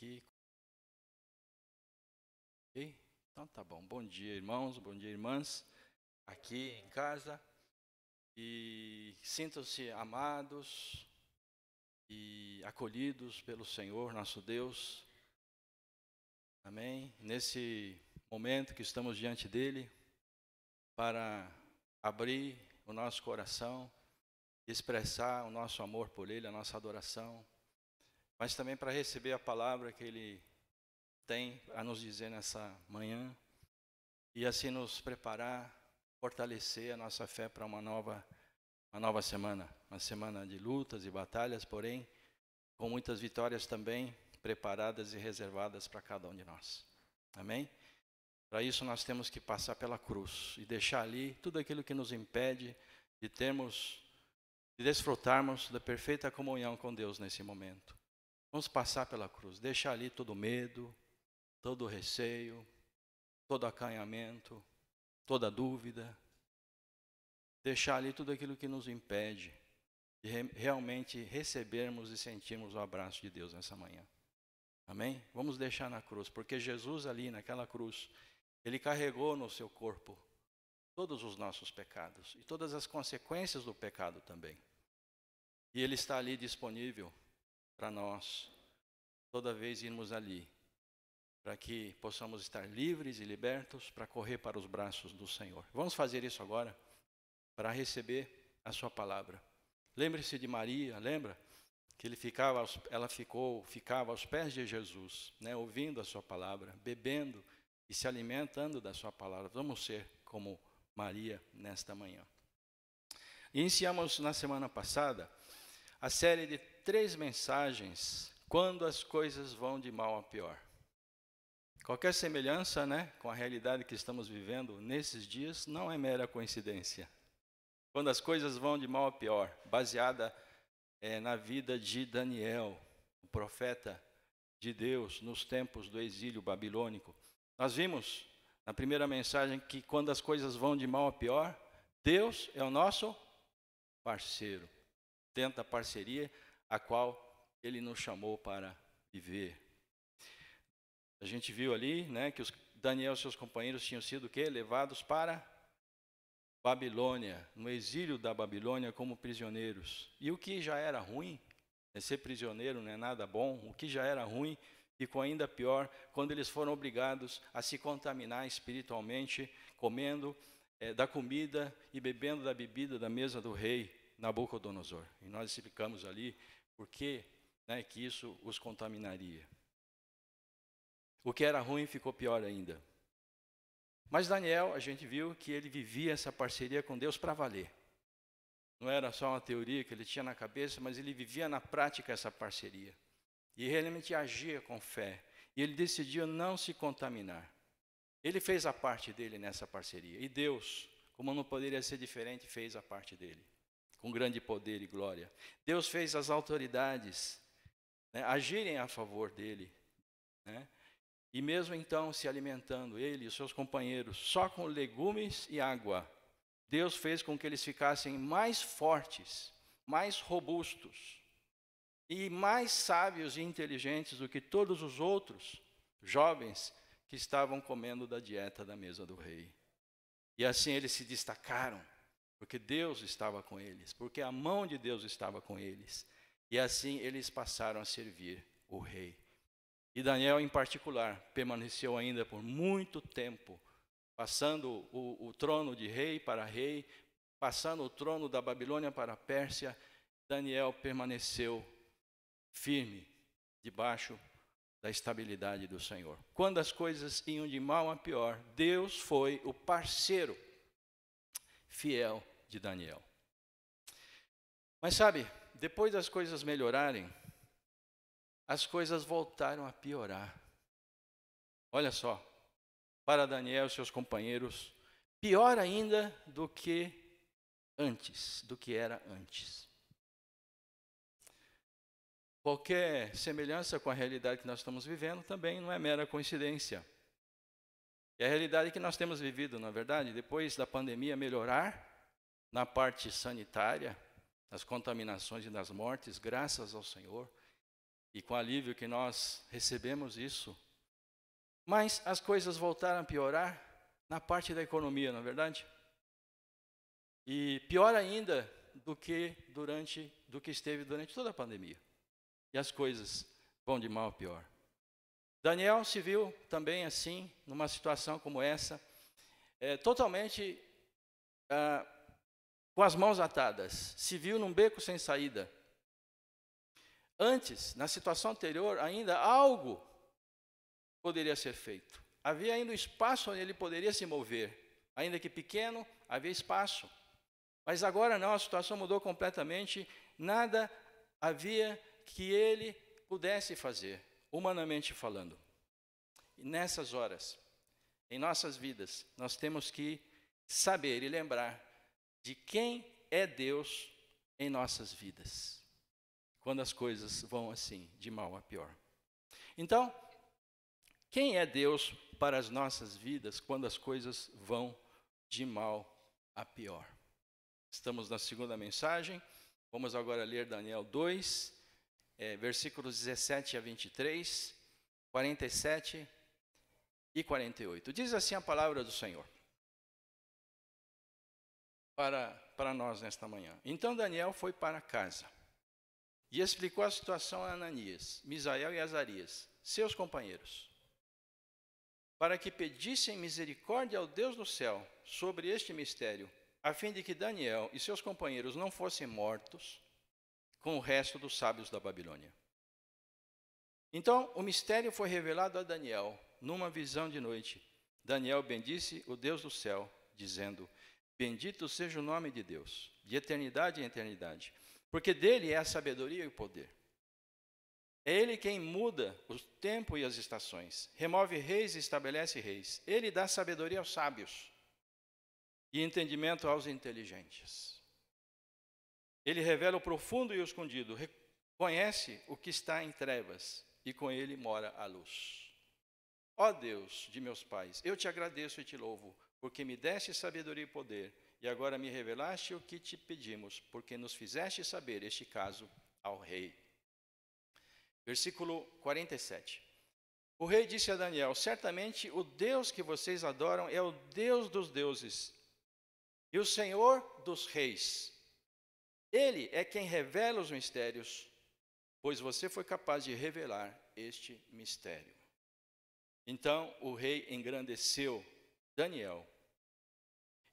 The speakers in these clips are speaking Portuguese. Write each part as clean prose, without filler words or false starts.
aqui. Ok? Então tá bom. Bom dia, irmãos, bom dia, irmãs, aqui em casa. E sintam-se amados e acolhidos pelo Senhor, nosso Deus. Amém? Nesse momento que estamos diante dEle, para abrir o nosso coração, expressar o nosso amor por Ele, a nossa adoração, mas também para receber a palavra que Ele tem a nos dizer nessa manhã e assim nos preparar, fortalecer a nossa fé para uma nova semana, uma semana de lutas e batalhas, porém com muitas vitórias também preparadas e reservadas para cada um de nós. Amém? Para isso nós temos que passar pela cruz e deixar ali tudo aquilo que nos impede de desfrutarmos da perfeita comunhão com Deus nesse momento. Vamos passar pela cruz, deixar ali todo o medo, todo o receio, todo acanhamento, toda dúvida, deixar ali tudo aquilo que nos impede de realmente recebermos e sentirmos o abraço de Deus nessa manhã. Amém? Vamos deixar na cruz, porque Jesus ali naquela cruz, Ele carregou no seu corpo todos os nossos pecados e todas as consequências do pecado também. E Ele está ali disponível para nós, toda vez irmos ali, para que possamos estar livres e libertos para correr para os braços do Senhor. Vamos fazer isso agora, para receber a sua palavra. Lembre-se de Maria, lembra? Que ela ficava aos pés de Jesus, né, ouvindo a sua palavra, bebendo e se alimentando da sua palavra. Vamos ser como Maria nesta manhã. Iniciamos na semana passada a série de 3 mensagens, quando as coisas vão de mal a pior. Qualquer semelhança, né, com a realidade que estamos vivendo nesses dias não é mera coincidência. Quando as coisas vão de mal a pior, baseada na vida de Daniel, o profeta de Deus, nos tempos do exílio babilônico. Nós vimos na primeira mensagem que quando as coisas vão de mal a pior, Deus é o nosso parceiro, dentro da parceria a qual Ele nos chamou para viver. A gente viu ali, né, que Daniel e seus companheiros tinham sido levados para Babilônia, no exílio da Babilônia como prisioneiros. E o que já era ruim, ser prisioneiro não é nada bom, o que já era ruim ficou ainda pior quando eles foram obrigados a se contaminar espiritualmente, comendo da comida e bebendo da bebida da mesa do rei Nabucodonosor. E nós explicamos ali por que, né, que isso os contaminaria. O que era ruim ficou pior ainda. Mas Daniel, a gente viu que ele vivia essa parceria com Deus para valer. Não era só uma teoria que ele tinha na cabeça, mas ele vivia na prática essa parceria. E realmente agia com fé. E ele decidiu não se contaminar. Ele fez a parte dele nessa parceria. E Deus, como não poderia ser diferente, fez a parte dele. Com grande poder e glória. Deus fez as autoridades, né, agirem a favor dele, né? E mesmo então se alimentando, ele e os seus companheiros, só com legumes e água, Deus fez com que eles ficassem mais fortes, mais robustos e mais sábios e inteligentes do que todos os outros jovens que estavam comendo da dieta da mesa do rei. E assim eles se destacaram, porque Deus estava com eles, porque a mão de Deus estava com eles. E assim eles passaram a servir o rei. E Daniel, em particular, permaneceu ainda por muito tempo, passando o trono de rei para rei, passando o trono da Babilônia para a Pérsia. Daniel permaneceu firme, debaixo da estabilidade do Senhor. Quando as coisas iam de mal a pior, Deus foi o parceiro fiel de Daniel. Mas sabe, depois das coisas melhorarem, as coisas voltaram a piorar. Olha só, para Daniel e seus companheiros, pior ainda do que era antes. Qualquer semelhança com a realidade que nós estamos vivendo também não é mera coincidência. E a realidade que nós temos vivido, na verdade, depois da pandemia melhorar, na parte sanitária, das contaminações e das mortes, graças ao Senhor, e com alívio que nós recebemos isso. Mas as coisas voltaram a piorar na parte da economia, não é verdade? E pior ainda do que esteve durante toda a pandemia. E as coisas vão de mal a pior. Daniel se viu também assim, numa situação como essa, totalmente com as mãos atadas. Se viu num beco sem saída. Antes, na situação anterior, ainda algo poderia ser feito. Havia ainda um espaço onde ele poderia se mover. Ainda que pequeno, havia espaço. Mas agora não, a situação mudou completamente. Nada havia que ele pudesse fazer, humanamente falando. E nessas horas, em nossas vidas, nós temos que saber e lembrar de quem é Deus em nossas vidas, quando as coisas vão assim, de mal a pior. Então, quem é Deus para as nossas vidas quando as coisas vão de mal a pior? Estamos na segunda mensagem, vamos agora ler Daniel 2, versículos 17 a 23, 47 e 48. Diz assim a palavra do Senhor para nós nesta manhã. Então Daniel foi para casa e explicou a situação a Ananias, Misael e Azarias, seus companheiros, para que pedissem misericórdia ao Deus do céu sobre este mistério, a fim de que Daniel e seus companheiros não fossem mortos com o resto dos sábios da Babilônia. Então o mistério foi revelado a Daniel numa visão de noite. Daniel bendisse o Deus do céu, dizendo: bendito seja o nome de Deus, de eternidade em eternidade, porque dele é a sabedoria e o poder. É ele quem muda o tempo e as estações, remove reis e estabelece reis. Ele dá sabedoria aos sábios e entendimento aos inteligentes. Ele revela o profundo e o escondido, reconhece o que está em trevas, e com ele mora a luz. Ó Deus de meus pais, eu te agradeço e te louvo, porque me deste sabedoria e poder, e agora me revelaste o que te pedimos, porque nos fizeste saber este caso ao rei. Versículo 47. O rei disse a Daniel: certamente o Deus que vocês adoram é o Deus dos deuses e o Senhor dos reis. Ele é quem revela os mistérios, pois você foi capaz de revelar este mistério. Então o rei engrandeceu Daniel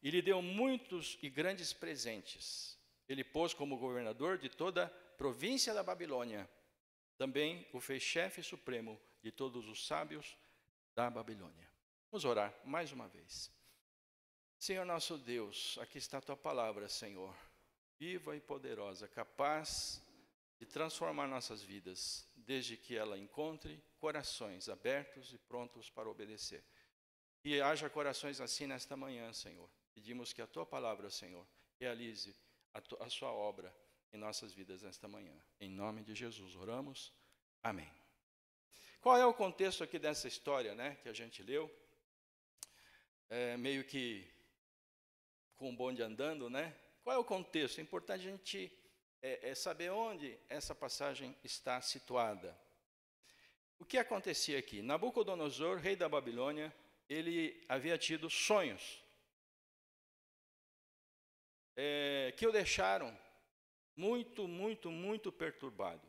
e lhe deu muitos e grandes presentes. Ele pôs como governador de toda a província da Babilônia. Também o fez chefe supremo de todos os sábios da Babilônia. Vamos orar mais uma vez. Senhor nosso Deus, aqui está a tua palavra, Senhor, viva e poderosa, capaz de transformar nossas vidas, desde que ela encontre corações abertos e prontos para obedecer. Que haja corações assim nesta manhã, Senhor. Pedimos que a tua palavra, Senhor, realize a sua obra em nossas vidas nesta manhã. Em nome de Jesus oramos. Amém. Qual é o contexto aqui dessa história, né, que a gente leu? Meio que com o bonde andando, né? Qual é o contexto? É importante a gente saber onde essa passagem está situada. O que acontecia aqui? Nabucodonosor, rei da Babilônia, ele havia tido sonhos que o deixaram muito perturbado,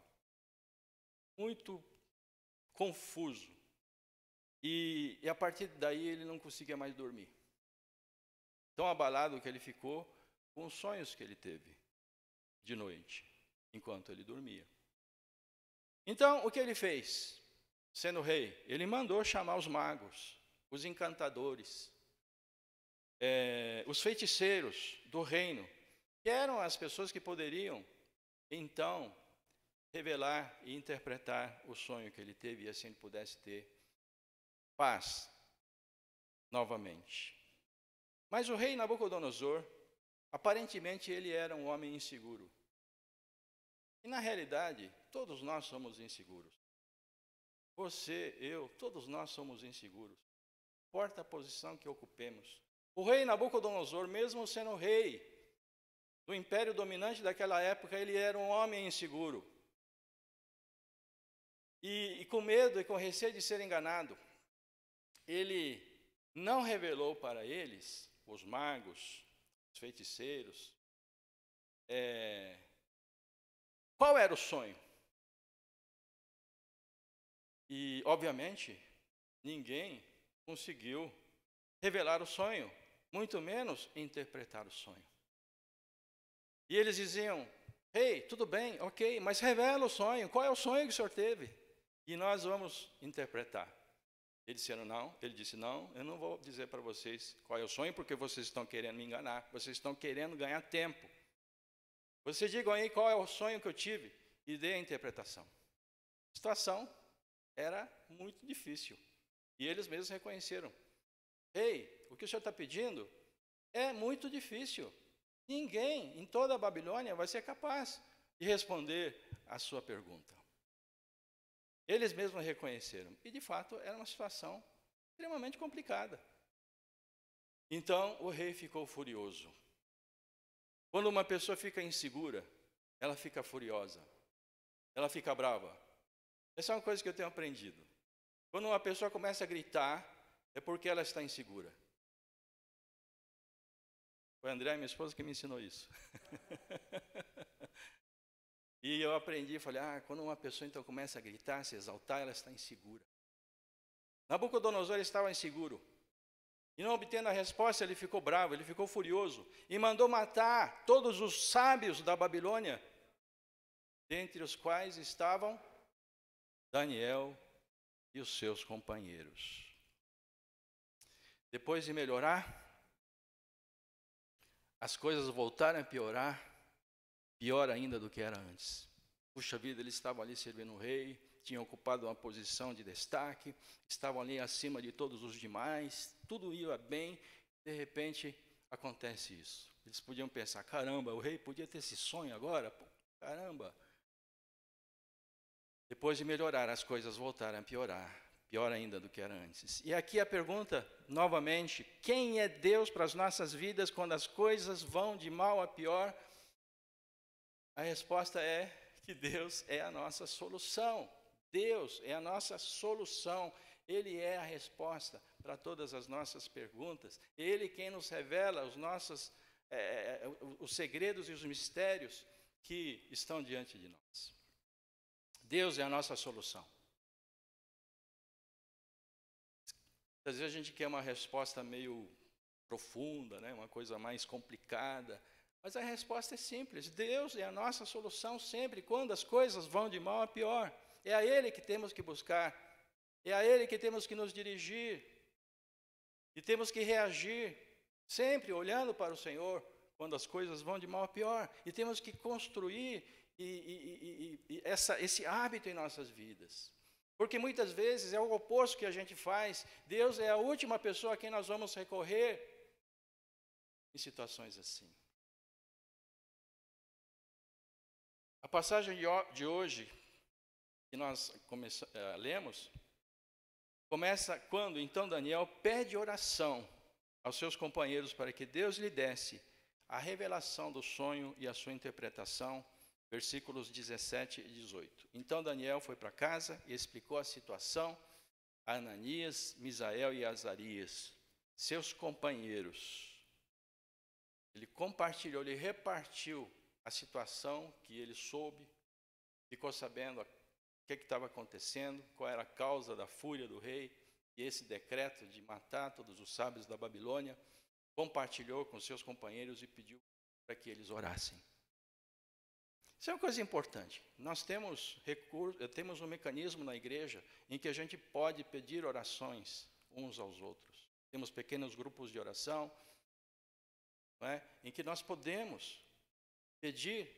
muito confuso. E a partir daí ele não conseguia mais dormir. Tão abalado que ele ficou com os sonhos que ele teve de noite, enquanto ele dormia. Então, o que ele fez? Sendo rei, ele mandou chamar os magos, os encantadores, os feiticeiros do reino, que eram as pessoas que poderiam, então, revelar e interpretar o sonho que ele teve, e assim ele pudesse ter paz novamente. Mas o rei Nabucodonosor, aparentemente ele era um homem inseguro. E na realidade, todos nós somos inseguros. Você, eu, todos nós somos inseguros. Não importa a posição que ocupemos. O rei Nabucodonosor, mesmo sendo rei do império dominante daquela época, ele era um homem inseguro. E com medo e com receio de ser enganado, ele não revelou para eles, os magos, os feiticeiros, qual era o sonho. E, obviamente, ninguém conseguiu revelar o sonho, muito menos interpretar o sonho. E eles diziam: ei, tudo bem, ok, mas revela o sonho, qual é o sonho que o senhor teve? E nós vamos interpretar. Ele disse, não, eu não vou dizer para vocês qual é o sonho, porque vocês estão querendo me enganar, vocês estão querendo ganhar tempo. Vocês digam aí qual é o sonho que eu tive e dê a interpretação. A situação era muito difícil. E eles mesmos reconheceram. Ei, o que o senhor está pedindo é muito difícil. Ninguém em toda a Babilônia vai ser capaz de responder a sua pergunta. Eles mesmos reconheceram. E, de fato, era uma situação extremamente complicada. Então, o rei ficou furioso. Quando uma pessoa fica insegura, ela fica furiosa. Ela fica brava. Essa é uma coisa que eu tenho aprendido. Quando uma pessoa começa a gritar, é porque ela está insegura. Foi a André, minha esposa, que me ensinou isso. E eu aprendi, falei, quando uma pessoa então começa a gritar, se exaltar, ela está insegura. Nabucodonosor estava inseguro. E não obtendo a resposta, ele ficou bravo, ele ficou furioso. E mandou matar todos os sábios da Babilônia, dentre os quais estavam Daniel e os seus companheiros. Depois de melhorar, as coisas voltaram a piorar, pior ainda do que era antes. Puxa vida, eles estavam ali servindo o rei, tinham ocupado uma posição de destaque, estavam ali acima de todos os demais, tudo ia bem, de repente acontece isso. Eles podiam pensar, caramba, o rei podia ter esse sonho agora, caramba. Depois de melhorar, as coisas voltaram a piorar, pior ainda do que era antes. E aqui a pergunta, novamente, quem é Deus para as nossas vidas quando as coisas vão de mal a pior? A resposta é que Deus é a nossa solução. Deus é a nossa solução. Ele é a resposta para todas as nossas perguntas. Ele quem nos revela os segredos e os mistérios que estão diante de nós. Deus é a nossa solução. Às vezes a gente quer uma resposta meio profunda, né? Uma coisa mais complicada. Mas a resposta é simples. Deus é a nossa solução sempre, quando as coisas vão de mal a pior. É a Ele que temos que buscar. É a Ele que temos que nos dirigir. E temos que reagir, sempre olhando para o Senhor, quando as coisas vão de mal a pior. E temos que construir esse hábito em nossas vidas. Porque muitas vezes é o oposto que a gente faz. Deus é a última pessoa a quem nós vamos recorrer em situações assim. A passagem de hoje, que nós lemos, começa quando então Daniel pede oração aos seus companheiros para que Deus lhe desse a revelação do sonho e a sua interpretação, versículos 17 e 18. Então Daniel foi para casa e explicou a situação a Ananias, Misael e Azarias, seus companheiros. Ele compartilhou, ele repartiu a situação que ele soube, ficou sabendo o que estava acontecendo, qual era a causa da fúria do rei, e esse decreto de matar todos os sábios da Babilônia, compartilhou com seus companheiros e pediu para que eles orassem. Isso é uma coisa importante. Nós temos um mecanismo na igreja em que a gente pode pedir orações uns aos outros. Temos pequenos grupos de oração, não é? Em que nós podemos pedir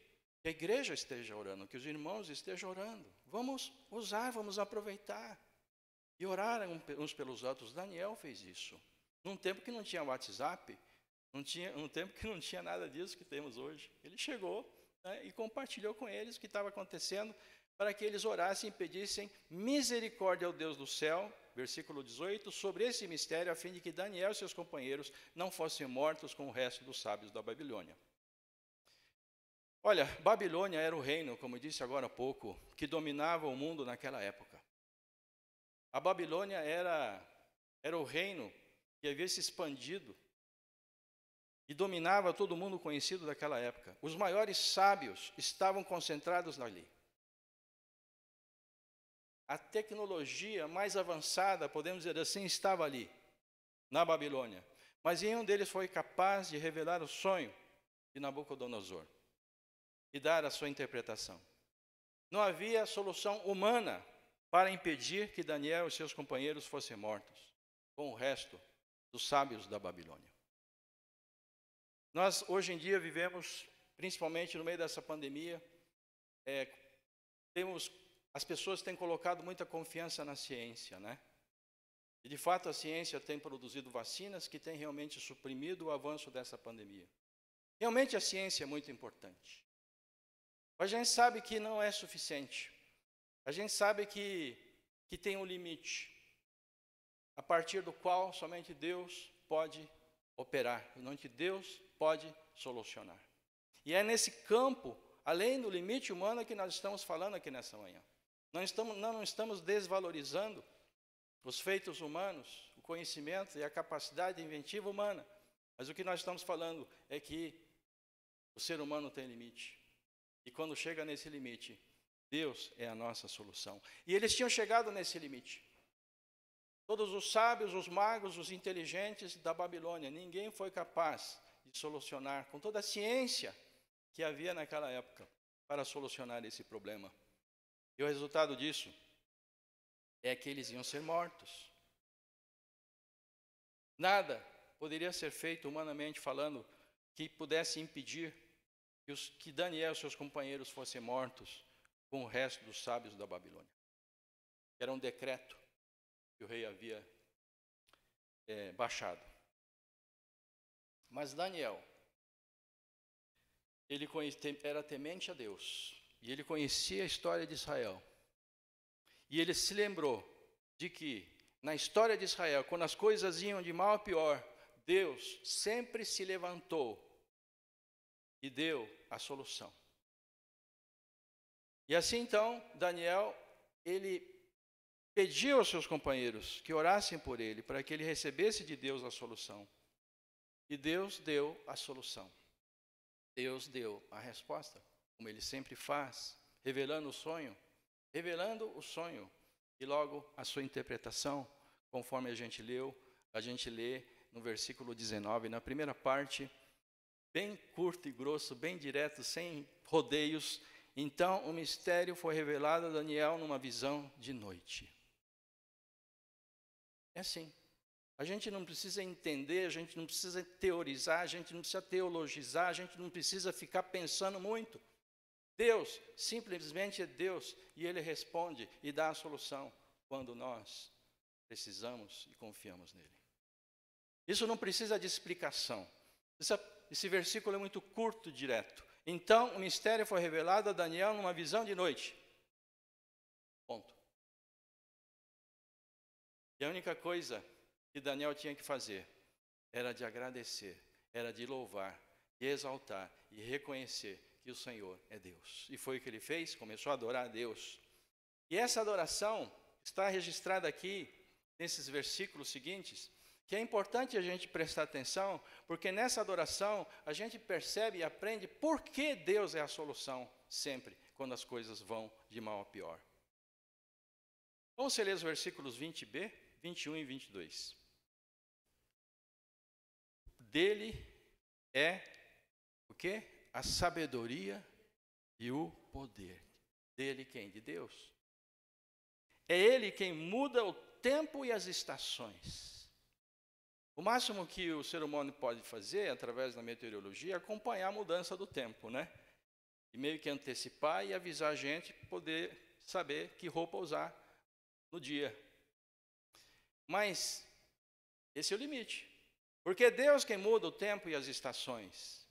que a igreja esteja orando, que os irmãos estejam orando. Vamos usar, vamos aproveitar e orar uns pelos outros. Daniel fez isso. Num tempo que não tinha WhatsApp, num tempo que não tinha nada disso que temos hoje. Ele chegou, né, e compartilhou com eles o que estava acontecendo para que eles orassem e pedissem misericórdia ao Deus do céu, versículo 18, sobre esse mistério, a fim de que Daniel e seus companheiros não fossem mortos com o resto dos sábios da Babilônia. Olha, Babilônia era o reino, como eu disse agora há pouco, que dominava o mundo naquela época. A Babilônia era o reino que havia se expandido e dominava todo mundo conhecido daquela época. Os maiores sábios estavam concentrados ali. A tecnologia mais avançada, podemos dizer assim, estava ali, na Babilônia. Mas nenhum deles foi capaz de revelar o sonho de Nabucodonosor e dar a sua interpretação. Não havia solução humana para impedir que Daniel e seus companheiros fossem mortos, com o resto dos sábios da Babilônia. Nós, hoje em dia, vivemos, principalmente no meio dessa pandemia, as pessoas têm colocado muita confiança na ciência, né? E, de fato, a ciência tem produzido vacinas que têm realmente suprimido o avanço dessa pandemia. Realmente, a ciência é muito importante. Mas a gente sabe que não é suficiente. A gente sabe que tem um limite, a partir do qual somente Deus pode operar, somente Deus pode solucionar. E é nesse campo, além do limite humano, que nós estamos falando aqui nessa manhã. Não estamos desvalorizando os feitos humanos, o conhecimento e a capacidade inventiva humana. Mas o que nós estamos falando é que o ser humano tem limite. E quando chega nesse limite, Deus é a nossa solução. E eles tinham chegado nesse limite. Todos os sábios, os magos, os inteligentes da Babilônia, ninguém foi capaz de solucionar, com toda a ciência que havia naquela época, para solucionar esse problema. E o resultado disso é que eles iam ser mortos. Nada poderia ser feito, humanamente falando, que pudesse impedir que Daniel e seus companheiros fossem mortos com o resto dos sábios da Babilônia. Era um decreto que o rei havia baixado. Mas Daniel, ele era temente a Deus, e ele conhecia a história de Israel. E ele se lembrou de que, na história de Israel, quando as coisas iam de mal a pior, Deus sempre se levantou e deu a solução. E assim então, Daniel, ele pediu aos seus companheiros que orassem por ele, para que ele recebesse de Deus a solução. E Deus deu a solução. Deus deu a resposta, como ele sempre faz, revelando o sonho e logo a sua interpretação, conforme a gente lê no versículo 19, na primeira parte, bem curto e grosso, bem direto, sem rodeios. Então, o mistério foi revelado a Daniel numa visão de noite. É assim. A gente não precisa entender, a gente não precisa teorizar, a gente não precisa teologizar, a gente não precisa ficar pensando muito. Deus simplesmente é Deus e Ele responde e dá a solução quando nós precisamos e confiamos nele. Isso não precisa de explicação. Esse versículo é muito curto e direto. Então, o mistério foi revelado a Daniel numa visão de noite. Ponto. E a única coisa que Daniel tinha que fazer era de agradecer, era de louvar, de exaltar e reconhecer que o Senhor é Deus. E foi o que ele fez, começou a adorar a Deus. E essa adoração está registrada aqui, nesses versículos seguintes, que é importante a gente prestar atenção, porque nessa adoração a gente percebe e aprende por que Deus é a solução sempre, quando as coisas vão de mal a pior. Vamos ler os versículos 20b, 21 e 22. Dele é o quê? A sabedoria e o poder. Dele quem? De Deus. É Ele quem muda o tempo e as estações. O máximo que o ser humano pode fazer, através da meteorologia, é acompanhar a mudança do tempo, né? E meio que antecipar e avisar a gente, poder saber que roupa usar no dia. Mas esse é o limite. Porque é Deus quem muda o tempo e as estações.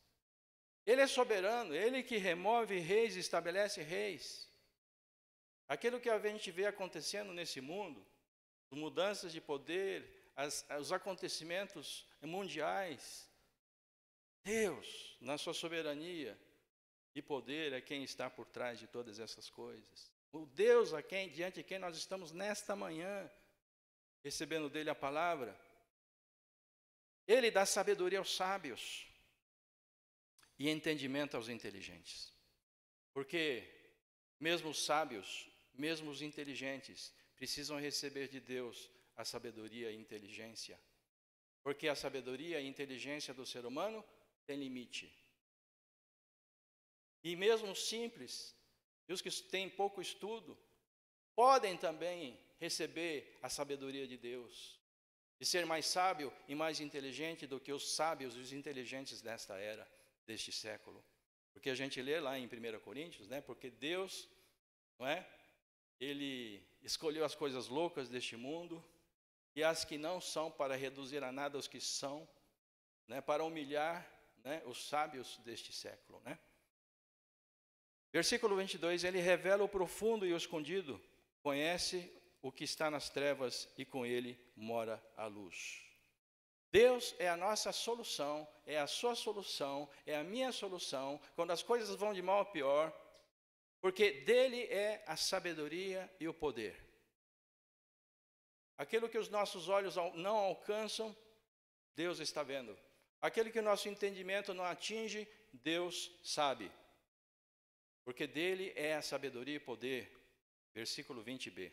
Ele é soberano, Ele que remove reis e estabelece reis. Aquilo que a gente vê acontecendo nesse mundo, mudanças de poder, os acontecimentos mundiais, Deus, na sua soberania e poder, é quem está por trás de todas essas coisas. O Deus diante de quem nós estamos nesta manhã, recebendo dele a palavra, ele dá sabedoria aos sábios e entendimento aos inteligentes. Porque mesmo os sábios, mesmo os inteligentes, precisam receber de Deus a sabedoria e inteligência. Porque a sabedoria e inteligência do ser humano tem limite. E mesmo os simples, e os que têm pouco estudo, podem também receber a sabedoria de Deus. E ser mais sábio e mais inteligente do que os sábios e os inteligentes desta era, deste século. Porque a gente lê lá em 1 Coríntios, né? Porque Deus, não é? Ele escolheu as coisas loucas deste mundo e as que não são para reduzir a nada os que são, né? Para humilhar, né? Os sábios deste século, né? Versículo 22, ele revela o profundo e o escondido, conhece o que está nas trevas e com ele mora a luz. Deus é a nossa solução, é a sua solução, é a minha solução, quando as coisas vão de mal a pior, porque dele é a sabedoria e o poder. Aquilo que os nossos olhos não alcançam, Deus está vendo. Aquilo que o nosso entendimento não atinge, Deus sabe. Porque dele é a sabedoria e poder. Versículo 20b.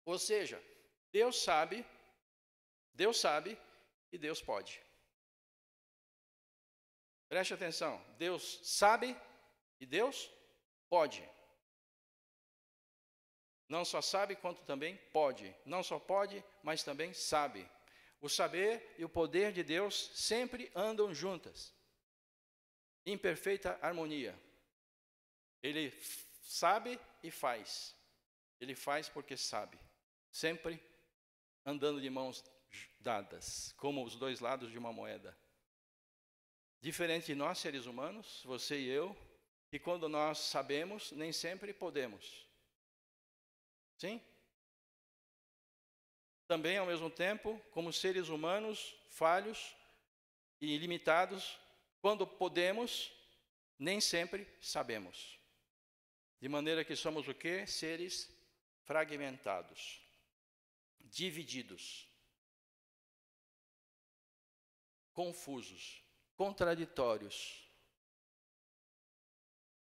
Ou seja, Deus sabe e Deus pode. Preste atenção, Deus sabe e Deus pode. Não só sabe, quanto também pode. Não só pode, mas também sabe. O saber e o poder de Deus sempre andam juntas, em perfeita harmonia. Ele sabe e faz. Ele faz porque sabe. Sempre andando de mãos dadas, como os dois lados de uma moeda. Diferente de nós, seres humanos, você e eu, que quando nós sabemos, nem sempre podemos. Sim? Também, ao mesmo tempo, como seres humanos falhos e limitados, quando podemos, nem sempre sabemos. De maneira que somos o quê? Seres fragmentados, divididos, confusos, contraditórios,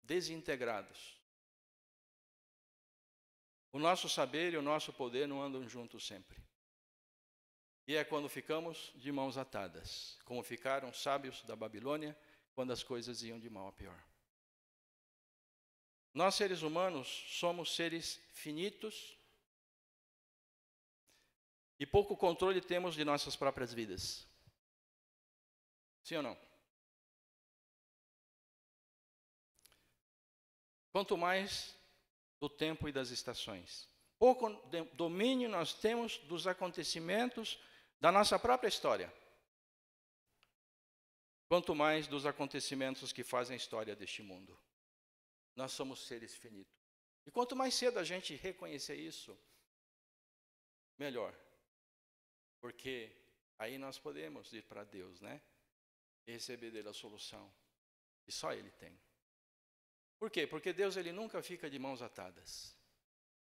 desintegrados. O nosso saber e o nosso poder não andam juntos sempre. E é quando ficamos de mãos atadas, como ficaram sábios da Babilônia, quando as coisas iam de mal a pior. Nós, seres humanos, somos seres finitos e pouco controle temos de nossas próprias vidas. Sim ou não? Quanto mais do tempo e das estações. Pouco domínio nós temos dos acontecimentos da nossa própria história. Quanto mais dos acontecimentos que fazem a história deste mundo. Nós somos seres finitos. E quanto mais cedo a gente reconhecer isso, melhor. Porque aí nós podemos ir para Deus, né? E receber dele a solução. E só ele tem. Por quê? Porque Deus ele nunca fica de mãos atadas.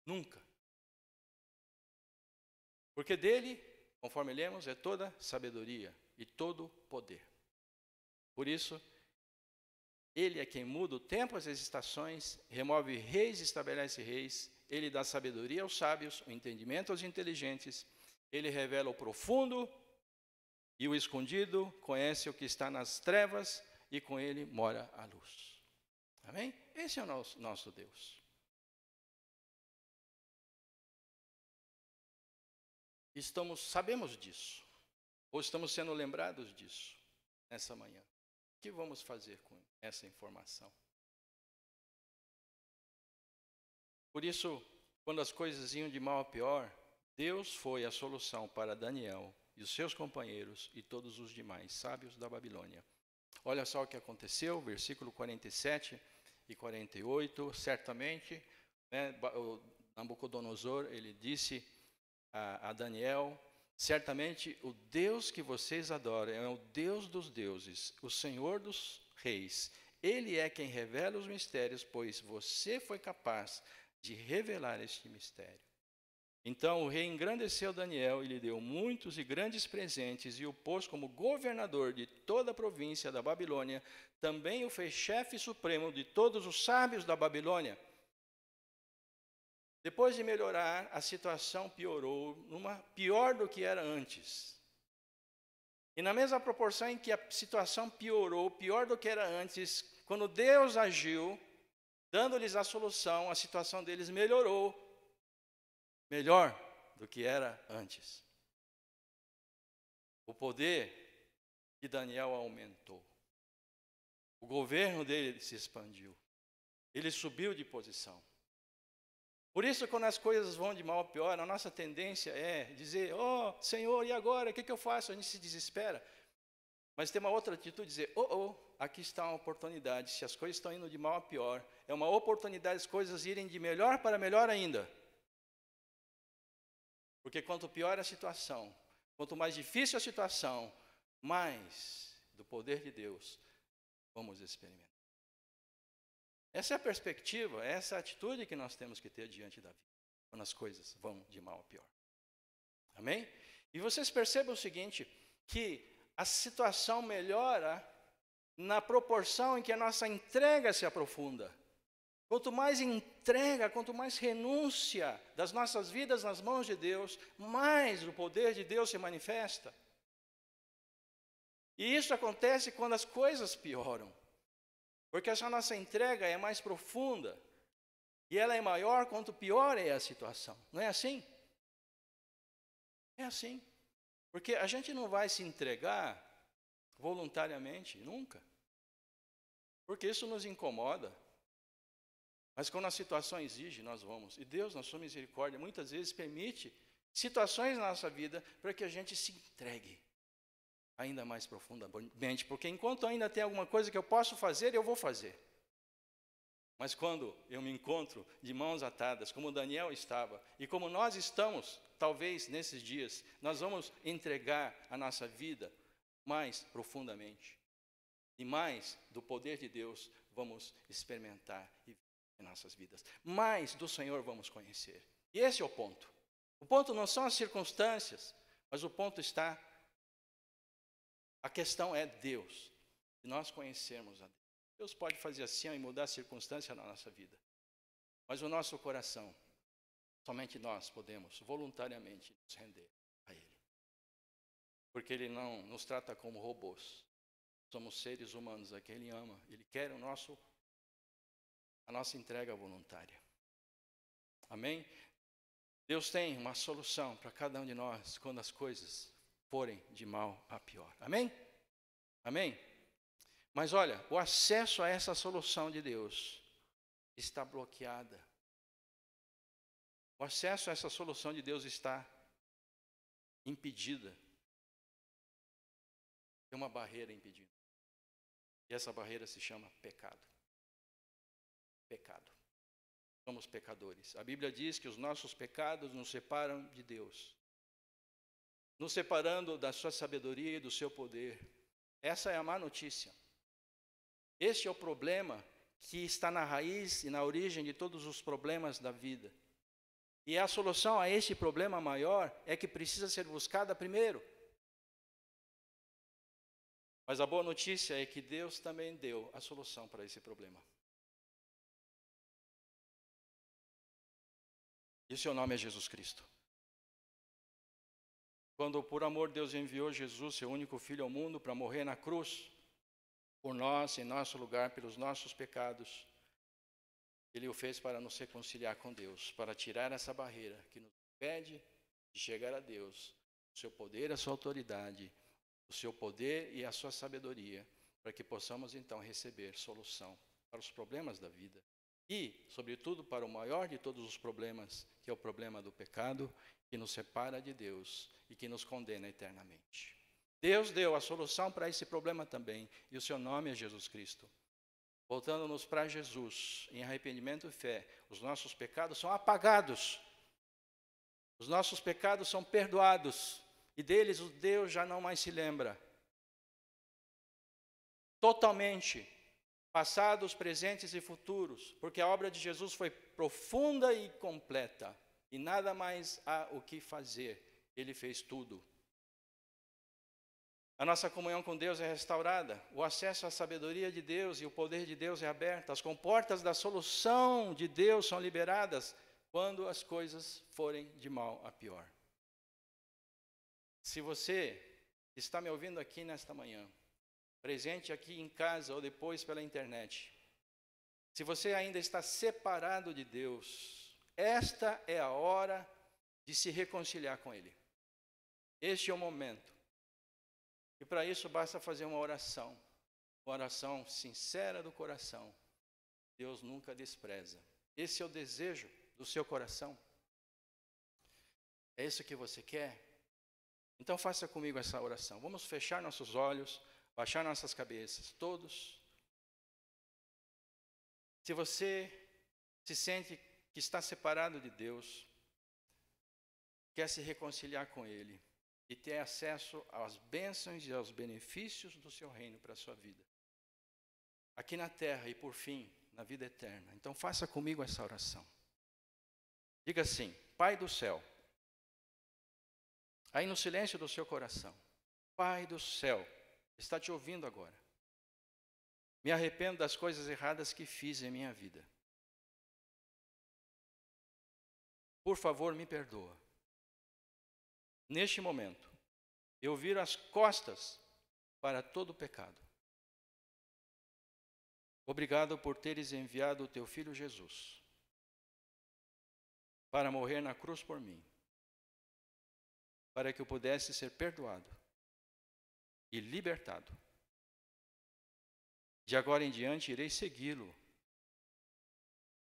Nunca. Porque dele, conforme lemos, é toda sabedoria e todo poder. Por isso, ele é quem muda o tempo, as estações, remove reis e estabelece reis. Ele dá sabedoria aos sábios, o entendimento aos inteligentes. Ele revela o profundo e o escondido, conhece o que está nas trevas e com ele mora a luz. Amém? Esse é o nosso Deus. Sabemos disso, ou estamos sendo lembrados disso nessa manhã. O que vamos fazer com essa informação? Por isso, quando as coisas iam de mal a pior, Deus foi a solução para Daniel e os seus companheiros e todos os demais sábios da Babilônia. Olha só o que aconteceu, versículo 47 e 48. Certamente, né, o Nabucodonosor, ele disse a Daniel: certamente o Deus que vocês adoram é o Deus dos deuses, o Senhor dos reis. Ele é quem revela os mistérios, pois você foi capaz de revelar este mistério. Então o rei engrandeceu Daniel e lhe deu muitos e grandes presentes e o pôs como governador de toda a província da Babilônia. Também o fez chefe supremo de todos os sábios da Babilônia. Depois de melhorar, a situação piorou, pior do que era antes. E na mesma proporção em que a situação piorou, pior do que era antes, quando Deus agiu, dando-lhes a solução, a situação deles melhorou, melhor do que era antes. O poder de Daniel aumentou. O governo dele se expandiu. Ele subiu de posição. Por isso, quando as coisas vão de mal a pior, a nossa tendência é dizer, oh, Senhor, e agora? O que eu faço? A gente se desespera. Mas tem uma outra atitude, dizer, aqui está uma oportunidade. Se as coisas estão indo de mal a pior, é uma oportunidade as coisas irem de melhor para melhor ainda. Porque quanto pior a situação, quanto mais difícil a situação, mais do poder de Deus vamos experimentar. Essa é a perspectiva, essa é a atitude que nós temos que ter diante da vida, quando as coisas vão de mal a pior. Amém? E vocês percebem o seguinte, que a situação melhora na proporção em que a nossa entrega se aprofunda. Quanto mais entrega, quanto mais renúncia das nossas vidas nas mãos de Deus, mais o poder de Deus se manifesta. E isso acontece quando as coisas pioram. Porque essa nossa entrega é mais profunda. E ela é maior quanto pior é a situação. Não é assim? É assim. Porque a gente não vai se entregar voluntariamente, nunca. Porque isso nos incomoda. Mas quando a situação exige, nós vamos. E Deus, na sua misericórdia, muitas vezes permite situações na nossa vida para que a gente se entregue ainda mais profundamente. Porque enquanto ainda tem alguma coisa que eu posso fazer, eu vou fazer. Mas quando eu me encontro de mãos atadas, como Daniel estava, e como nós estamos, talvez nesses dias, nós vamos entregar a nossa vida mais profundamente. E mais do poder de Deus vamos experimentar e viver em nossas vidas. Mais do Senhor vamos conhecer. E esse é o ponto. O ponto não são as circunstâncias, mas o ponto está... A questão é Deus. E nós conhecermos a Deus. Deus pode fazer assim e mudar a circunstância na nossa vida. Mas o nosso coração, somente nós podemos voluntariamente nos render a Ele. Porque Ele não nos trata como robôs. Somos seres humanos a quem Ele ama. Ele quer a nossa entrega voluntária. Amém? Deus tem uma solução para cada um de nós quando as coisas forem de mal a pior. Amém? Amém? Mas olha, o acesso a essa solução de Deus está bloqueada. O acesso a essa solução de Deus está impedida. Tem uma barreira impedindo. E essa barreira se chama pecado. Pecado. Somos pecadores. A Bíblia diz que os nossos pecados nos separam de Deus. Nos separando da sua sabedoria e do seu poder. Essa é a má notícia. Este é o problema que está na raiz e na origem de todos os problemas da vida. E a solução a este problema maior é que precisa ser buscada primeiro. Mas a boa notícia é que Deus também deu a solução para esse problema. E o seu nome é Jesus Cristo. Quando por amor Deus enviou Jesus, seu único Filho ao mundo, para morrer na cruz, por nós, em nosso lugar, pelos nossos pecados, Ele o fez para nos reconciliar com Deus, para tirar essa barreira que nos impede de chegar a Deus, o seu poder, a sua autoridade, o seu poder e a sua sabedoria, para que possamos então receber solução para os problemas da vida. E, sobretudo, para o maior de todos os problemas, que é o problema do pecado, que nos separa de Deus e que nos condena eternamente. Deus deu a solução para esse problema também, e o seu nome é Jesus Cristo. Voltando-nos para Jesus, em arrependimento e fé, os nossos pecados são apagados. Os nossos pecados são perdoados, e deles o Deus já não mais se lembra. Totalmente. Passados, presentes e futuros, porque a obra de Jesus foi profunda e completa. e nada mais há o que fazer. Ele fez tudo. A nossa comunhão com Deus é restaurada, o acesso à sabedoria de Deus e o poder de Deus é aberto, as comportas da solução de Deus são liberadas quando as coisas forem de mal a pior. Se você está me ouvindo aqui nesta manhã, presente aqui em casa ou depois pela internet, se você ainda está separado de Deus, esta é a hora de se reconciliar com Ele. Este é o momento. E para isso basta fazer uma oração sincera do coração. Deus nunca despreza. Esse é o desejo do seu coração. É isso que você quer? Então faça comigo essa oração. Vamos fechar nossos olhos, baixar nossas cabeças, todos. Se você se sente que está separado de Deus, quer se reconciliar com Ele e ter acesso às bênçãos e aos benefícios do seu reino para a sua vida, aqui na terra e por fim, na vida eterna. Então faça comigo essa oração. Diga assim: Pai do céu, aí no silêncio do seu coração, Pai do céu, está te ouvindo agora. Me arrependo das coisas erradas que fiz em minha vida. Por favor, me perdoa. Neste momento, eu viro as costas para todo o pecado. Obrigado por teres enviado o teu Filho Jesus para morrer na cruz por mim, para que eu pudesse ser perdoado e libertado. De agora em diante irei segui-lo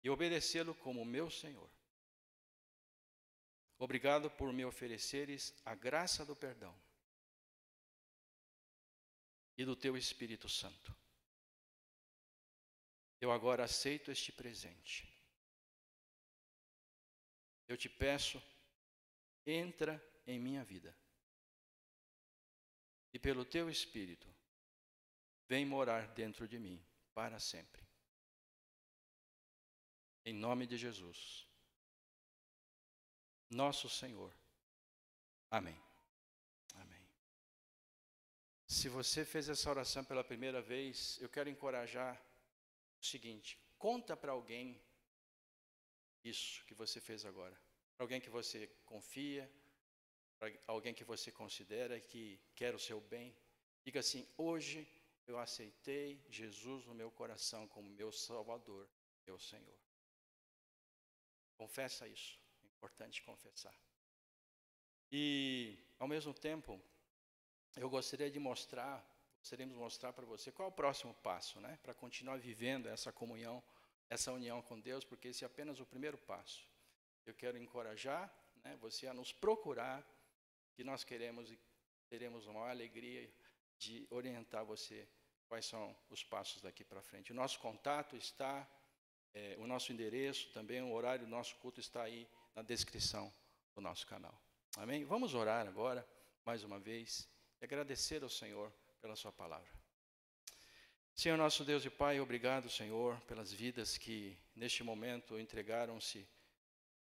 e obedecê-lo como meu Senhor. Obrigado por me ofereceres a graça do perdão e do teu Espírito Santo. Eu agora aceito este presente. Eu te peço, entra em minha vida. E pelo teu Espírito, vem morar dentro de mim para sempre. Em nome de Jesus, nosso Senhor. Amém. Amém. Se você fez essa oração pela primeira vez, eu quero encorajar o seguinte: conta para alguém isso que você fez agora. Para alguém que você confia, para alguém que você considera que quer o seu bem. Diga assim: hoje eu aceitei Jesus no meu coração como meu Salvador, meu Senhor. Confessa isso. É importante confessar. E, ao mesmo tempo, eu gostaríamos mostrar para você qual é o próximo passo, né? Para continuar vivendo essa comunhão, essa união com Deus, porque esse é apenas o primeiro passo. Eu quero encorajar, né, você a nos procurar, que nós queremos e teremos uma alegria de orientar você quais são os passos daqui para frente. O nosso contato está, o nosso endereço, também o horário do nosso culto está aí na descrição do nosso canal. Amém? Vamos orar agora, mais uma vez, e agradecer ao Senhor pela sua palavra. Senhor nosso Deus e Pai, obrigado, Senhor, pelas vidas que neste momento entregaram-se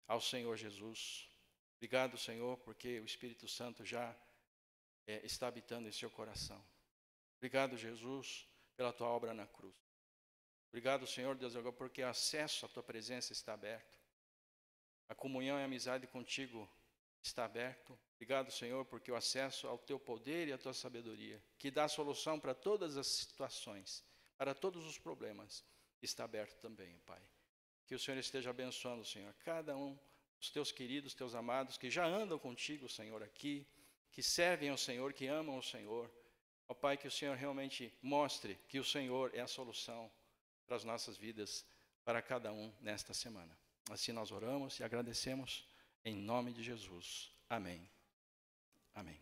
ao Senhor Jesus. Obrigado, Senhor, porque o Espírito Santo já está habitando em seu coração. Obrigado, Jesus, pela tua obra na cruz. Obrigado, Senhor Deus, agora porque o acesso à tua presença está aberto. A comunhão e a amizade contigo está aberto. Obrigado, Senhor, porque o acesso ao teu poder e à tua sabedoria, que dá solução para todas as situações, para todos os problemas, está aberto também, Pai. Que o Senhor esteja abençoando, Senhor, cada um dos teus queridos, teus amados, que já andam contigo, Senhor, aqui, que servem ao Senhor, que amam o Senhor. Ó Pai, que o Senhor realmente mostre que o Senhor é a solução para as nossas vidas, para cada um nesta semana. Assim nós oramos e agradecemos em nome de Jesus. Amém. Amém.